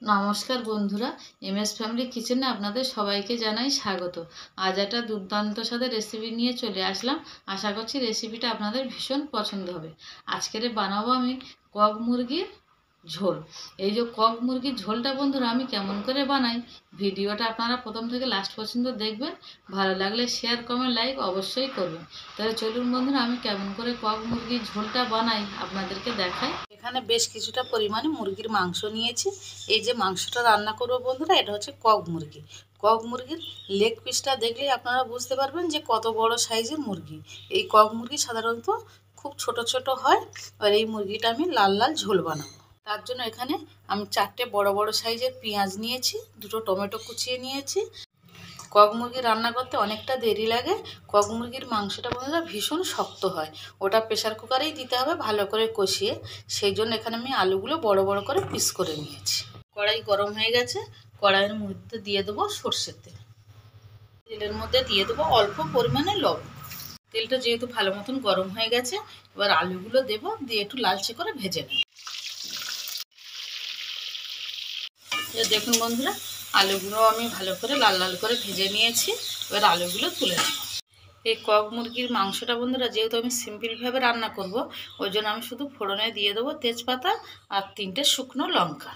নমস্কার বন্ধুরা, MS family কিচেনে আপনাদের সবাইকে জানাই স্বাগত। আজ একটা দুর্দান্ত স্বাদের রেসিপি নিয়ে চলে আসলাম। আশা করছি রেসিপিটা আপনাদের ভীষণ পছন্দ হবে। আজকের বানাবো আমি কক মুরগির ঝোল। এই যে কক মুরগির ঝোলটা বন্ধুরা আমি কেমন করে বানাই, ভিডিওটা আপনারা প্রথম থেকে লাস্ট পর্যন্ত দেখবেন। ভালো লাগলে শেয়ার, কমেন্ট, লাইক অবশ্যই করবেন। তাহলে চলুন বন্ধুরা, আমি কেমন করে কক মুরগির ঝোলটা বানাই আপনাদেরকে দেখাই। এখানে বেশ কিছুটা পরিমাণে মুরগির মাংস নিয়েছি। এই যে মাংসটা রান্না করবো বন্ধুরা, এটা হচ্ছে কক মুরগি। কক মুরগির লেগ পিসটা দেখলেই আপনারা বুঝতে পারবেন যে কত বড় সাইজের মুরগি। এই কক মুরগি সাধারণত খুব ছোট ছোট হয়। আর এই মুরগিটা আমি লাল লাল ঝোল বানাবো। তার জন্য এখানে আমি 4টে বড় বড় সাইজের পেঁয়াজ নিয়েছি, 2টো টমেটো কুচিয়ে নিয়েছি। কক মুরগি রান্না করতে অনেকটা দেরি লাগে। কক মুরগির মাংসটা বন্ধুরা ভীষণ শক্ত হয়, ওটা প্রেশার কুকারেই দিতে হবে ভালো করে কষিয়ে। সেই জন্য এখানে আমি আলুগুলো বড় বড় করে পিস করে নিয়েছি। কড়াই গরম হয়ে গেছে, কড়াইয়ের মধ্যে দিয়ে দেবো সর্ষের তেল। তেলের মধ্যে দিয়ে দেবো অল্প পরিমাণে লবণ। তেলটা যেহেতু ভালো মতন গরম হয়ে গেছে, এবার আলুগুলো দেবো, দিয়ে একটু লালচে করে ভেজে নেব। দেখুন বন্ধুরা, আলুগুলো আমি ভালো করে লাল লাল করে ভেজে নিয়েছি। এবার আলুগুলো তুলে নেব। এই কক মুরগির মাংসটা বন্ধুরা যেহেতু আমি সিম্পলভাবে রান্না করব, ওই জন্য আমি শুধু ফোড়নে দিয়ে দেবো তেজপাতা আর 3টে শুকনো লঙ্কা।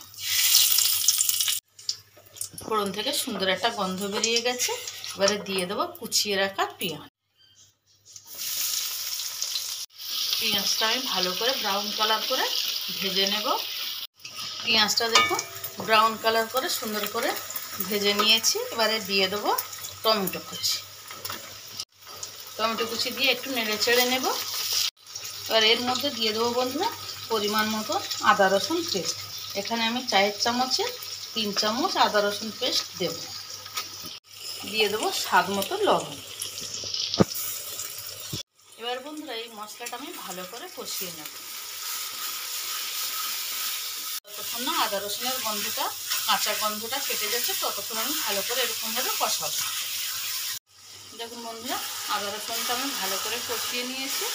ফোড়ন থেকে সুন্দর একটা গন্ধ বেরিয়ে গেছে। এবারে দিয়ে দেবো কুচিয়ে রাখা পেঁয়াজ। পেঁয়াজটা আমি ভালো করে ব্রাউন কালার করে ভেজে নেব। পেঁয়াজটা দেখুন ব্রাউন কালার করে সুন্দর করে ভেজে নিয়েছি। এবারে দিয়ে দেবো টমেটো কুচি। টমেটো কুচি দিয়ে একটু নেড়ে চেড়ে নেব। এবার এর মধ্যে দিয়ে দেবো বন্ধুরা পরিমাণ মতো আদা রসুন পেস্ট। এখানে আমি 4 চামচে 3 চামচ আদা রসুন পেস্ট দেব। দিয়ে দেবো স্বাদ মতো লবণ। এবার বন্ধুরা এই মশলাটা আমি ভালো করে কষিয়ে নেব। ততক্ষণ না আদা রসুনের গন্ধটা, কাঁচা গন্ধটা কেটে যাচ্ছে, ততক্ষণ আমি ভালো করে এরকমভাবে কষাবো। দেখুন বন্ধুরা, আদা রসুনটা আমি ভালো করে কষিয়ে নিয়েছি,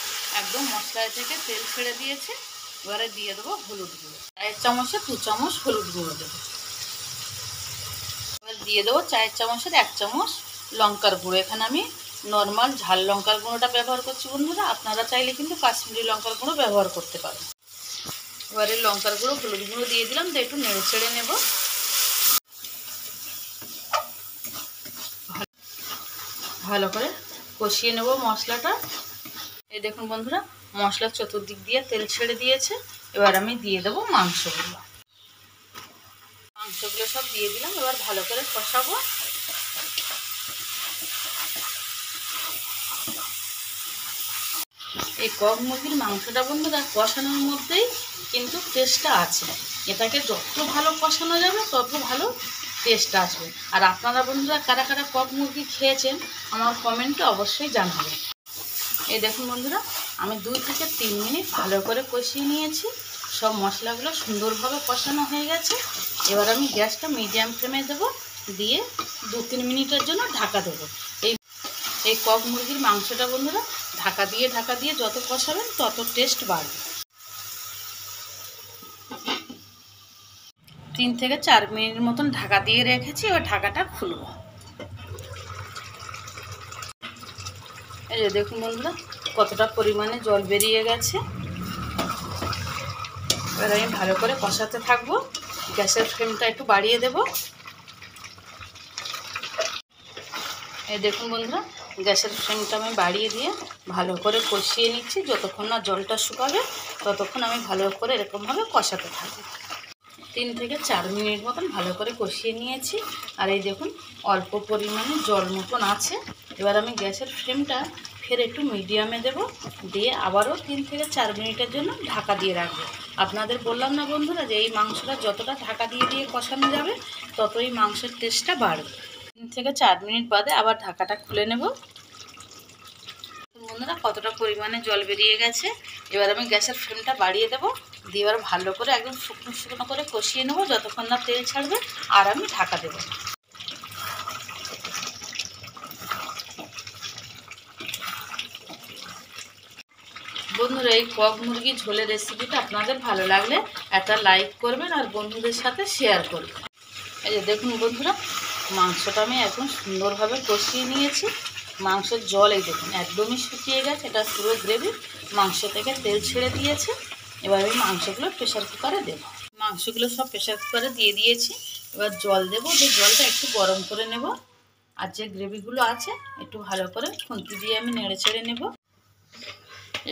একদম মশলা থেকে তেল ছেড়ে দিয়েছে। এবারে দিয়ে দেবো হলুদ গুঁড়ো। 4 চামচে 2 চামচ হলুদ গুঁড়ো দেবো। এবার দিয়ে দেবো 4 চামচের 1 চামচ লঙ্কার গুঁড়ো। এখানে আমি নর্মাল ঝাল লঙ্কার গুঁড়োটা ব্যবহার করছি বন্ধুরা, আপনারা চাইলে কিন্তু কাশ্মীরি লঙ্কার গুঁড়ো ব্যবহার করতে পারেন। এবারে লঙ্কার গুঁড়ো হলুদ গুঁড়ো দিয়ে দিলাম, তো একটু নেড়ে ছেড়ে নেব। ভালো করে কষিয়ে নেব মশলাটা। এই দেখুন বন্ধুরা, মশলার চতুর্দিক দিয়ে তেল ছেড়ে দিয়েছে। এবার আমি দিয়ে দেবো মাংসগুলো। মাংসগুলো সব দিয়ে দিলাম, এবার ভালো করে কষাবো। এই কক মুরগির মাংসটা বন্ধুরা কষানোর মধ্যেই কিন্তু টেস্টটা আছে। এটাকে যত ভালো কষানো যাবে তত ভালো টেস্ট আসবে। আর আপনারা বন্ধুরা কারা কারা কক মুরগি খেয়েছেন আমার কমেন্টে অবশ্যই জানাবেন। এই দেখুন বন্ধুরা, আমি 2 থেকে 3 মিনিট ভালো করে কষিয়ে নিয়েছি। সব মশলাগুলো সুন্দরভাবে কষানো হয়ে গেছে। এবার আমি গ্যাসটা মিডিয়াম ফ্লেমে দেবো, দিয়ে 2-3 মিনিটের জন্য ঢাকা দেবো। এই কক মুরগির মাংসটা বন্ধুরা ঢাকা দিয়ে যত কষাবেন তত টেস্ট বাড়বে। 3 থেকে 4 মিনিট মতন ঢাকা দিয়ে রেখেছি। এবার ঢাকাটা খুলবো। এই যে দেখুন বন্ধুরা কতটা পরিমাণে জল বেরিয়ে গেছে। এবার আমি ভালো করে কষাতে থাকবো। গ্যাসের ফ্লেমটা একটু বাড়িয়ে দেব। এই দেখুন বন্ধুরা, গ্যাসের ফ্লেমটা আমি বাড়িয়ে দিয়ে ভালো করে কষিয়ে নিচ্ছি। যতক্ষণ না জলটা শুকাবে ততক্ষণ আমি ভালো করে এরকমভাবে কষাতে থাকবো। 3 থেকে 4 মিনিট মতন ভালো করে কষিয়ে নিয়েছি। আর এই দেখুন অল্প পরিমাণে জল মতন আছে। এবার আমি গ্যাসের ফ্লেমটা ফের একটু মিডিয়ামে দেব, দিয়ে আবারও 3 থেকে 4 মিনিটের জন্য ঢাকা দিয়ে রাখবো। আপনাদের বললাম না বন্ধুরা যে এই মাংসটা যতটা ঢাকা দিয়ে কষানো যাবে ততই মাংসের টেস্টটা বাড়বে। 3 থেকে 4 মিনিট বাদে আবার ঢাকাটা খুলে নেব। বন্ধুরা কতটা পরিমাণে জল বেরিয়ে গেছে। এবার আমি গ্যাসের ফ্লেমটা বাড়িয়ে দেবো, দিয়ে এবার ভালো করে একদম শুকনো শুকনো করে কষিয়ে নেবো যতক্ষণ না তেল ছাড়বে। আর আমি ঢাকা দেবো। বন্ধুরা, এই কক মুরগি ঝোলের রেসিপিটা আপনাদের ভালো লাগলে একটা লাইক করবেন আর বন্ধুদের সাথে শেয়ার করবেন। এই যে দেখুন বন্ধুরা, মাংসটা আমি একদম সুন্দরভাবে কষিয়ে নিয়েছি। মাংসের জল এই দেখুন একদমই শুকিয়ে গেছে, এটা পুরো গ্রেভি, মাংস থেকে তেল ছেড়ে দিয়েছে। এবার আমি মাংসগুলো প্রেশার কুকারে দেবো। মাংসগুলো সব প্রেশার কুকারে দিয়ে দিয়েছি। এবার জল দেবো, যে জলটা একটু গরম করে নেব। আর যে গ্রেভিগুলো আছে একটু ভালো করে খুন্তি দিয়ে আমি নেড়ে ছেড়ে নেব।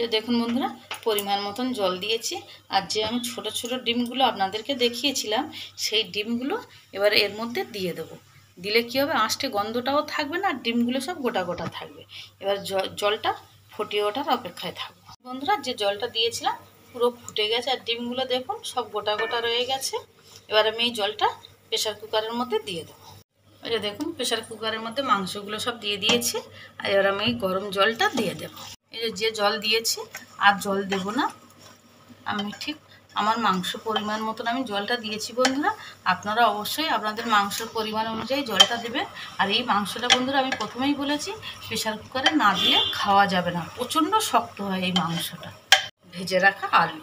এই দেখুন বন্ধুরা, পরিমাণ মতন জল দিয়েছি। আর যে আমি ছোট ছোট ডিমগুলো আপনাদেরকে দেখিয়েছিলাম, সেই ডিমগুলো এবার এর মধ্যে দিয়ে দেবো। দিলে কী হবে, আঁশটে গন্ধটাও থাকবে না, আর ডিমগুলো সব গোটা গোটা থাকবে। এবার জলটা ফুটিয়ে ওঠার অপেক্ষায় থাকবো। বন্ধুরা, যে জলটা দিয়েছিলাম পুরো ফুটে গেছে, আর ডিমগুলো দেখুন সব গোটা গোটা রয়ে গেছে। এবার আমি এই জলটা প্রেশার কুকারের মধ্যে দিয়ে দেবো। এই যে দেখুন, প্রেশার কুকারের মধ্যে মাংসগুলো সব দিয়ে দিয়েছি। আর এবার আমি এই গরম জলটা দিয়ে দেবো। এই যে জল দিয়েছি আর জল দেব না, আমি ঠিক আমার মাংস পরিমাণ মতন আমি জলটা দিয়েছি। বন্ধুরা, আপনারা অবশ্যই আপনাদের মাংসের পরিমাণ অনুযায়ী জলটা দেবেন। আর এই মাংসটা বন্ধুরা আমি প্রথমেই বলেছি, প্রেশার কুকারে না দিলে খাওয়া যাবে না, প্রচণ্ড শক্ত হয় এই মাংসটা। ভেজে রাখা আলু।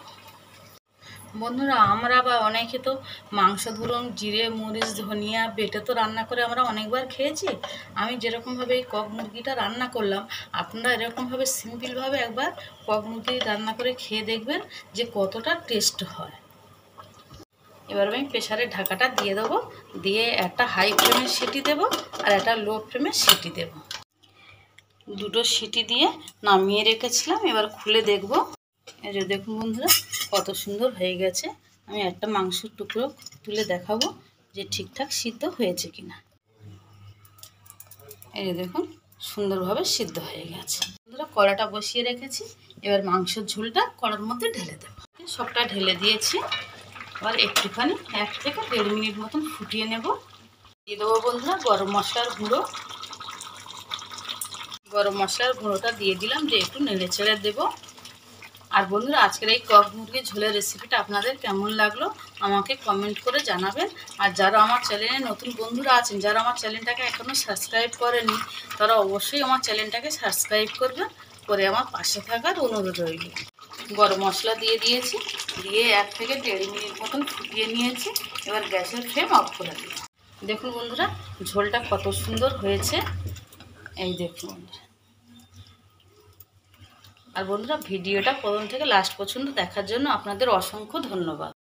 বন্ধুরা, আমরা বা অনেকে তো মাংস ধরুন জিরে মরিচ ধনিয়া বেটে তো রান্না করে আমরা অনেকবার খেয়েছি। আমি যেরকমভাবে এই কক মুরগিটা রান্না করলাম, আপনারা এরকমভাবে সিম্পলভাবে একবার কক মুরগি রান্না করে খেয়ে দেখবেন যে কতটা টেস্ট হয়। এবার আমি প্রেশারের ঢাকাটা দিয়ে দেবো, দিয়ে একটা হাই ফ্লেমে সিটি দেবো আর একটা লো ফ্লেমে সিটি দেবো। দুটো সিটি দিয়ে নামিয়ে রেখেছিলাম, এবার খুলে দেখব। এই যে দেখুন বন্ধুরা, কত সুন্দর হয়ে গেছে। আমি একটা মাংসের টুকরো তুলে দেখাবো যে ঠিকঠাক সিদ্ধ হয়েছে কিনা। এই যে দেখুন, সুন্দরভাবে সিদ্ধ হয়ে গেছে। বন্ধুরা, কড়াটা বসিয়ে রেখেছি, এবার মাংসের ঝোলটা কড়ার মধ্যে ঢেলে দেবো। সবটা ঢেলে দিয়েছি। এবার একটুখানি 1 থেকে 1.5 মিনিট মতন ফুটিয়ে নেব। দিয়ে দেবো বন্ধুরা গরম মশলার গুঁড়ো। গরম মশলার গুঁড়োটা দিয়ে দিলাম, যে একটু নেড়ে ছেড়ে দেবো। আর বন্ধুরা, আজকের এই কক মুরগির ঝোলের রেসিপিটা আপনাদের কেমন লাগলো আমাকে কমেন্ট করে জানাবেন। আর যারা আমার চ্যানেলে নতুন বন্ধুরা আছেন, যারা আমার চ্যানেলটাকে এখনও সাবস্ক্রাইব করেনি, তারা অবশ্যই আমার চ্যানেলটাকে সাবস্ক্রাইব করবেন, করে আমার পাশে থাকার অনুরোধ রইল। গরম মশলা দিয়ে দিয়েছি, দিয়ে 1 থেকে 1.5 মিনিট মতন ফুটিয়ে নিয়েছি। এবার গ্যাসের ফ্লেম অফ করে দিই। দেখুন বন্ধুরা, ঝোলটা কত সুন্দর হয়েছে। এই দেখুন বন্ধুরা। আর বন্ধুরা, ভিডিওটা প্রথম থেকে লাস্ট পর্যন্ত দেখার জন্য আপনাদের অসংখ্য ধন্যবাদ।